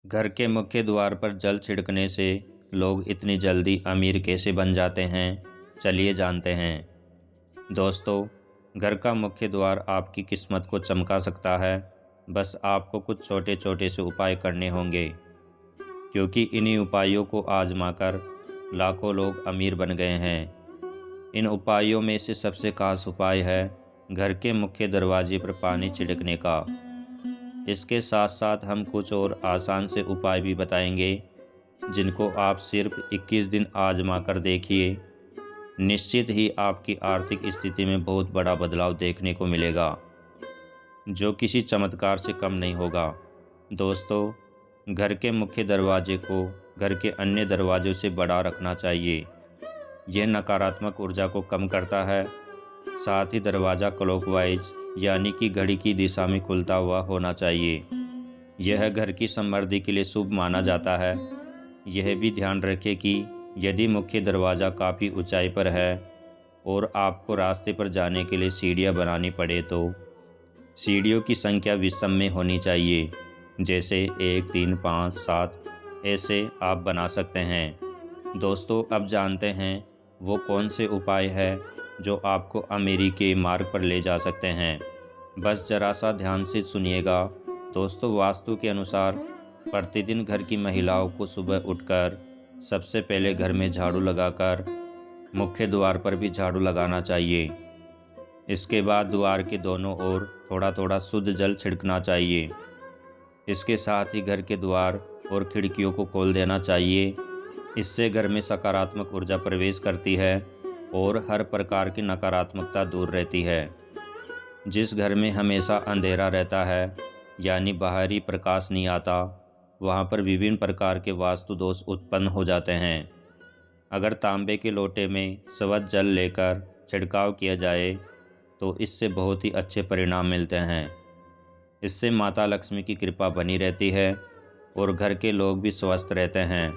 घर के मुख्य द्वार पर जल छिड़कने से लोग इतनी जल्दी अमीर कैसे बन जाते हैं, चलिए जानते हैं। दोस्तों, घर का मुख्य द्वार आपकी किस्मत को चमका सकता है। बस आपको कुछ छोटे छोटे से उपाय करने होंगे, क्योंकि इन्हीं उपायों को आजमाकर लाखों लोग अमीर बन गए हैं। इन उपायों में से सबसे खास उपाय है घर के मुख्य दरवाजे पर पानी छिड़कने का। इसके साथ साथ हम कुछ और आसान से उपाय भी बताएंगे, जिनको आप सिर्फ 21 दिन आजमा कर देखिए। निश्चित ही आपकी आर्थिक स्थिति में बहुत बड़ा बदलाव देखने को मिलेगा, जो किसी चमत्कार से कम नहीं होगा। दोस्तों, घर के मुख्य दरवाजे को घर के अन्य दरवाजों से बड़ा रखना चाहिए। यह नकारात्मक ऊर्जा को कम करता है। साथ ही दरवाज़ा क्लॉकवाइज यानी कि घड़ी की दिशा में खुलता हुआ होना चाहिए। यह घर की समृद्धि के लिए शुभ माना जाता है। यह भी ध्यान रखें कि यदि मुख्य दरवाज़ा काफ़ी ऊंचाई पर है और आपको रास्ते पर जाने के लिए सीढ़ियां बनानी पड़े, तो सीढ़ियों की संख्या विषम में होनी चाहिए। जैसे 1, 3, 5, 7 ऐसे आप बना सकते हैं। दोस्तों, अब जानते हैं वो कौन से उपाय हैं जो आपको अमीरी के मार्ग पर ले जा सकते हैं। बस ज़रा सा ध्यान से सुनिएगा। दोस्तों, वास्तु के अनुसार प्रतिदिन घर की महिलाओं को सुबह उठकर सबसे पहले घर में झाड़ू लगाकर मुख्य द्वार पर भी झाड़ू लगाना चाहिए। इसके बाद द्वार के दोनों ओर थोड़ा थोड़ा शुद्ध जल छिड़कना चाहिए। इसके साथ ही घर के द्वार और खिड़कियों को खोल देना चाहिए। इससे घर में सकारात्मक ऊर्जा प्रवेश करती है और हर प्रकार की नकारात्मकता दूर रहती है। जिस घर में हमेशा अंधेरा रहता है, यानी बाहरी प्रकाश नहीं आता, वहाँ पर विभिन्न प्रकार के वास्तु दोष उत्पन्न हो जाते हैं। अगर तांबे के लोटे में स्वच्छ जल लेकर छिड़काव किया जाए तो इससे बहुत ही अच्छे परिणाम मिलते हैं। इससे माता लक्ष्मी की कृपा बनी रहती है और घर के लोग भी स्वस्थ रहते हैं,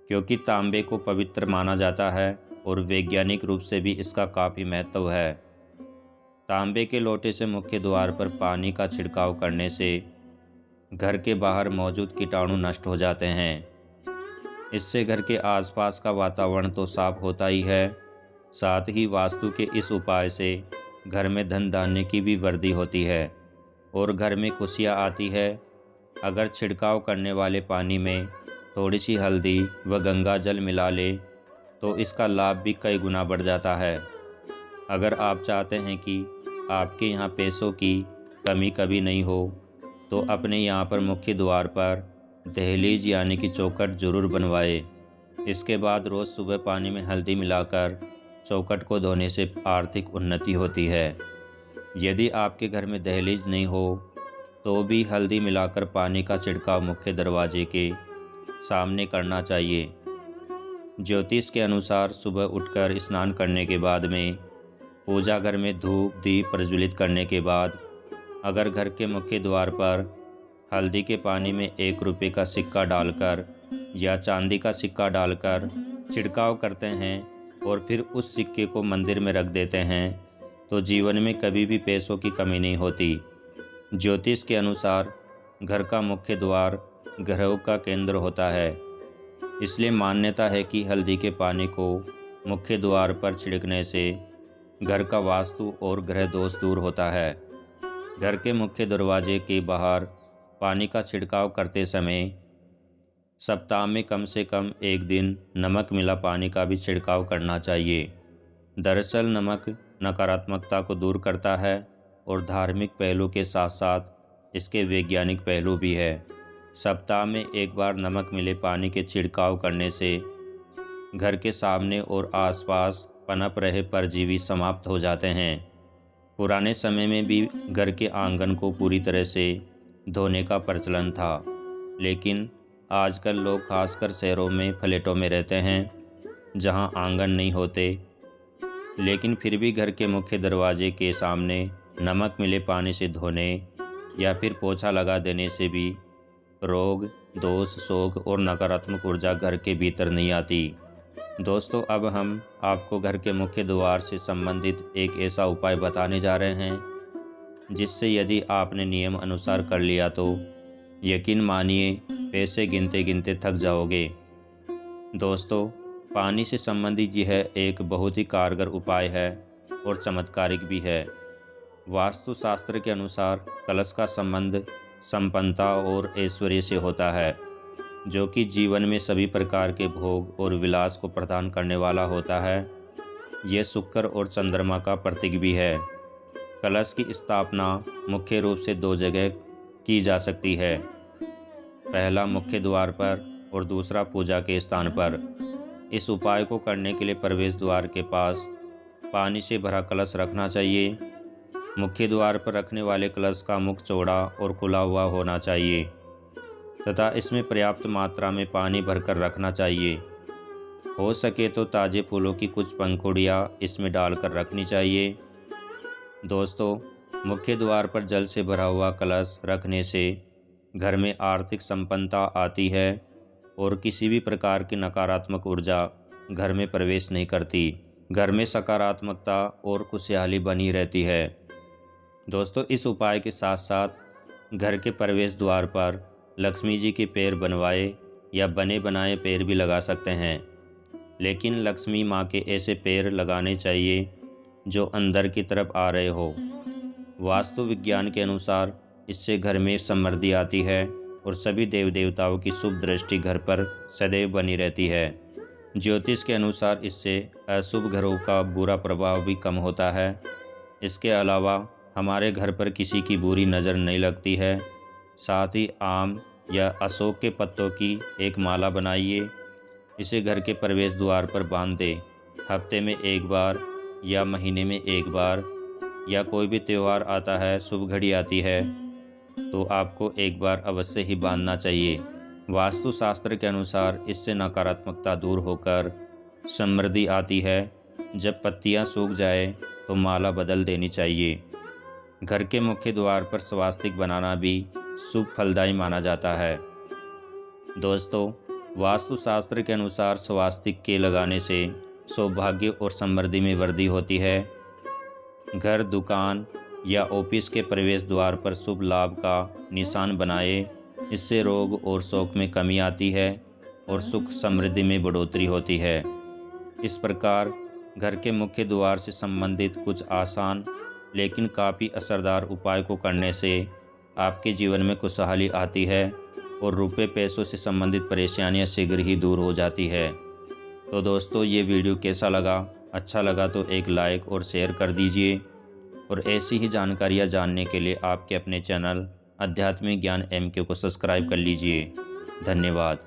क्योंकि तांबे को पवित्र माना जाता है और वैज्ञानिक रूप से भी इसका काफ़ी महत्व है। तांबे के लोटे से मुख्य द्वार पर पानी का छिड़काव करने से घर के बाहर मौजूद कीटाणु नष्ट हो जाते हैं। इससे घर के आसपास का वातावरण तो साफ होता ही है, साथ ही वास्तु के इस उपाय से घर में धन धान्य की भी वृद्धि होती है और घर में खुशियाँ आती है। अगर छिड़काव करने वाले पानी में थोड़ी सी हल्दी व गंगा जल मिला ले तो इसका लाभ भी कई गुना बढ़ जाता है। अगर आप चाहते हैं कि आपके यहाँ पैसों की कमी कभी नहीं हो, तो अपने यहाँ पर मुख्य द्वार पर दहलीज यानी कि चौखट जरूर बनवाए। इसके बाद रोज़ सुबह पानी में हल्दी मिलाकर चौखट को धोने से आर्थिक उन्नति होती है। यदि आपके घर में दहलीज नहीं हो तो भी हल्दी मिलाकर पानी का छिड़काव मुख्य दरवाजे के सामने करना चाहिए। ज्योतिष के अनुसार सुबह उठकर स्नान करने के बाद में पूजा घर में धूप दीप प्रज्वलित करने के बाद अगर घर के मुख्य द्वार पर हल्दी के पानी में 1 रुपये का सिक्का डालकर या चांदी का सिक्का डालकर छिड़काव करते हैं और फिर उस सिक्के को मंदिर में रख देते हैं, तो जीवन में कभी भी पैसों की कमी नहीं होती। ज्योतिष के अनुसार घर का मुख्य द्वार ग्रहों का केंद्र होता है, इसलिए मान्यता है कि हल्दी के पानी को मुख्य द्वार पर छिड़कने से घर का वास्तु और ग्रह दोष दूर होता है। घर के मुख्य दरवाजे के बाहर पानी का छिड़काव करते समय सप्ताह में कम से कम 1 दिन नमक मिला पानी का भी छिड़काव करना चाहिए। दरअसल नमक नकारात्मकता को दूर करता है और धार्मिक पहलू के साथ साथ इसके वैज्ञानिक पहलू भी है। सप्ताह में 1 बार नमक मिले पानी के छिड़काव करने से घर के सामने और आसपास पनप रहे परजीवी समाप्त हो जाते हैं। पुराने समय में भी घर के आंगन को पूरी तरह से धोने का प्रचलन था, लेकिन आजकल लोग खासकर शहरों में फ्लैटों में रहते हैं जहां आंगन नहीं होते, लेकिन फिर भी घर के मुख्य दरवाजे के सामने नमक मिले पानी से धोने या फिर पोछा लगा देने से भी रोग दोष शोक और नकारात्मक ऊर्जा घर के भीतर नहीं आती। दोस्तों, अब हम आपको घर के मुख्य द्वार से संबंधित एक ऐसा उपाय बताने जा रहे हैं जिससे यदि आपने नियम अनुसार कर लिया तो यकीन मानिए, पैसे गिनते गिनते थक जाओगे। दोस्तों, पानी से संबंधित यह एक बहुत ही कारगर उपाय है और चमत्कारिक भी है। वास्तुशास्त्र के अनुसार कलश का संबंध संपन्नता और ऐश्वर्य से होता है, जो कि जीवन में सभी प्रकार के भोग और विलास को प्रदान करने वाला होता है। यह शुक्र और चंद्रमा का प्रतीक भी है। कलश की स्थापना मुख्य रूप से दो जगह की जा सकती है, पहला मुख्य द्वार पर और दूसरा पूजा के स्थान पर। इस उपाय को करने के लिए प्रवेश द्वार के पास पानी से भरा कलश रखना चाहिए। मुख्य द्वार पर रखने वाले कलश का मुख चौड़ा और खुला हुआ होना चाहिए तथा इसमें पर्याप्त मात्रा में पानी भरकर रखना चाहिए। हो सके तो ताज़े फूलों की कुछ पंखुड़ियाँ इसमें डालकर रखनी चाहिए। दोस्तों, मुख्य द्वार पर जल से भरा हुआ कलश रखने से घर में आर्थिक संपन्नता आती है और किसी भी प्रकार की नकारात्मक ऊर्जा घर में प्रवेश नहीं करती। घर में सकारात्मकता और खुशहाली बनी रहती है। दोस्तों, इस उपाय के साथ साथ घर के प्रवेश द्वार पर लक्ष्मी जी के पैर बनवाए या बने बनाए पैर भी लगा सकते हैं, लेकिन लक्ष्मी माँ के ऐसे पैर लगाने चाहिए जो अंदर की तरफ आ रहे हो। वास्तु विज्ञान के अनुसार इससे घर में समृद्धि आती है और सभी देव देवताओं की शुभ दृष्टि घर पर सदैव बनी रहती है। ज्योतिष के अनुसार इससे अशुभ घरों का बुरा प्रभाव भी कम होता है। इसके अलावा हमारे घर पर किसी की बुरी नज़र नहीं लगती है। साथ ही आम या अशोक के पत्तों की एक माला बनाइए, इसे घर के प्रवेश द्वार पर बांध दें। हफ्ते में एक बार या महीने में एक बार या कोई भी त्यौहार आता है, शुभ घड़ी आती है, तो आपको एक बार अवश्य ही बांधना चाहिए। वास्तुशास्त्र के अनुसार इससे नकारात्मकता दूर होकर समृद्धि आती है। जब पत्तियां सूख जाए तो माला बदल देनी चाहिए। घर के मुख्य द्वार पर स्वास्तिक बनाना भी शुभ फलदायी माना जाता है। दोस्तों, वास्तुशास्त्र के अनुसार स्वास्तिक के लगाने से सौभाग्य और समृद्धि में वृद्धि होती है। घर, दुकान या ऑफिस के प्रवेश द्वार पर शुभ लाभ का निशान बनाए। इससे रोग और शोक में कमी आती है और सुख समृद्धि में बढ़ोतरी होती है। इस प्रकार घर के मुख्य द्वार से संबंधित कुछ आसान लेकिन काफ़ी असरदार उपाय को करने से आपके जीवन में खुशहाली आती है और रुपये पैसों से संबंधित परेशानियां शीघ्र ही दूर हो जाती है। तो दोस्तों, ये वीडियो कैसा लगा? अच्छा लगा तो एक लाइक और शेयर कर दीजिए और ऐसी ही जानकारियाँ जानने के लिए आपके अपने चैनल आध्यात्मिक ज्ञान MK को सब्सक्राइब कर लीजिए। धन्यवाद।